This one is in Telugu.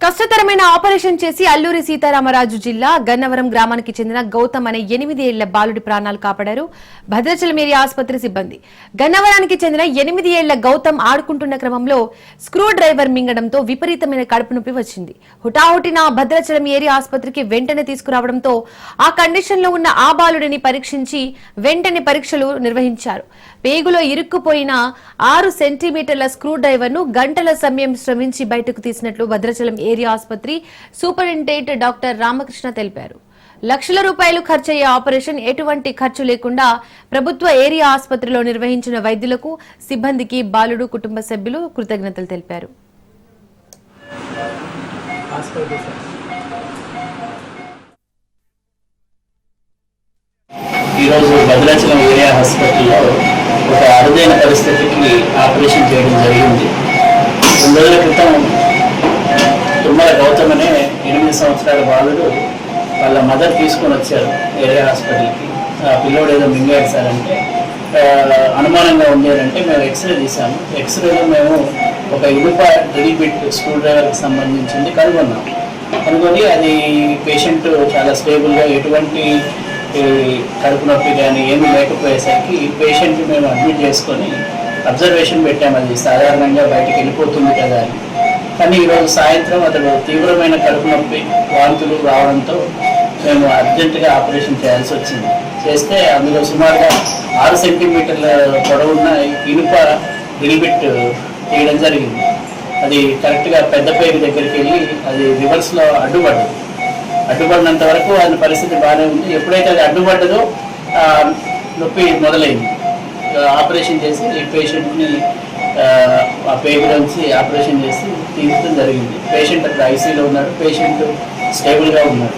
కష్టతరమైన ఆపరేషన్ చేసి అల్లూరి సీతారామరాజు జిల్లా గన్నవరం గ్రామానికి చెందిన గౌతమ్ అనే 8 ఏళ్ల బాలుడి ప్రాణాలు కాపాడారు భద్రాచలం ఏరియా ఆసుపత్రి సిబ్బంది. గన్నవరానికి చెందిన 8 ఏళ్ల గౌతమ్ ఆడుకుంటున్న క్రమంలో స్క్రూ డ్రైవర్ మింగడంతో విపరీతమైన కడుపు నొప్పి వచ్చింది. హుటాహుటిన భద్రాచలం ఏరియా ఆసుపత్రికి వెంటనే తీసుకురావడంతో ఆ కండిషన్ లో ఉన్న ఆ బాలుడిని పరీక్షించి వెంటనే పరీక్షలు నిర్వహించారు. పేగులో ఇరుక్కుపోయిన 6 సెంటీమీటర్ల స్క్రూ డ్రైవర్ ను గంటల సమయం శ్రమించి బయటకు తీసినట్లు భద్రాచలం ఏరియా ఆసుపత్రి సూపరింటెండెంట్ డాక్టర్ రామకృష్ణ తెలిపారు. లక్షల రూపాయలు ఖర్చయ్యే ఆపరేషన్ ఎటువంటి ఖర్చు లేకుండా ప్రభుత్వ ఏరియా ఆసుపత్రిలో నిర్వహించిన వైద్యులకు, సిబ్బందికి బాలుడు కుటుంబ సభ్యులు కృతజ్ఞతలు తెలిపారు. ఈరోజు భద్రాచలం ఏరియా హాస్పిటల్లో ఒక అరుదైన పరిస్థితికి ఆపరేషన్ చేయడం జరిగింది. 2 రోజుల క్రితం తుమ్మల గౌతమ్ అనే 8 సంవత్సరాల బాలుడు వాళ్ళ మదర్ తీసుకొని వచ్చారు ఏరియా హాస్పిటల్కి. ఆ పిల్లోడు ఏదో మింగాడు సార్ అంటే అనుమానంగా ఉండేదంటే మేము ఎక్స్రే తీసాము. ఎక్స్రేలో మేము ఒక ఇనుప డ్రిల్ బిట్ స్క్రూ డ్రైవర్కి సంబంధించింది కనుగొని అది పేషెంట్ చాలా స్టేబుల్గా ఎటువంటి కడుపు నొప్పి కానీ ఏమీ లేకపోయేసరికి పేషెంట్ మేము అడ్మిట్ చేసుకొని అబ్జర్వేషన్ పెట్టాము. అది సాధారణంగా బయటకు వెళ్ళిపోతుంది కదా అని. కానీ ఈరోజు సాయంత్రం అతడు తీవ్రమైన కడుపు నొప్పి, వాంతులు రావడంతో మేము అర్జెంటుగా ఆపరేషన్ చేయాల్సి వచ్చింది. చేస్తే అందులో సుమారుగా 6 సెంటీమీటర్ల పొడవున్న ఇనుప డ్రిల్ బిట్ తీయడం జరిగింది. అది కరెక్ట్గా పెద్ద పేరు దగ్గరికి వెళ్ళి అది రివర్స్లో అడ్డుపడినంత వరకు ఆయన పరిస్థితి బాగానే ఉంది. ఎప్పుడైతే అది అడ్డుపడ్డదో నొప్పి మొదలైంది. ఆపరేషన్ చేసి ఈ పేషెంట్ని ఆ పేగులోంచి ఆపరేషన్ చేసి తీర్చడం జరిగింది. పేషెంట్ అక్కడ ఐసీలో ఉన్నాడు. పేషెంట్ స్టేబుల్గా ఉన్నాడు.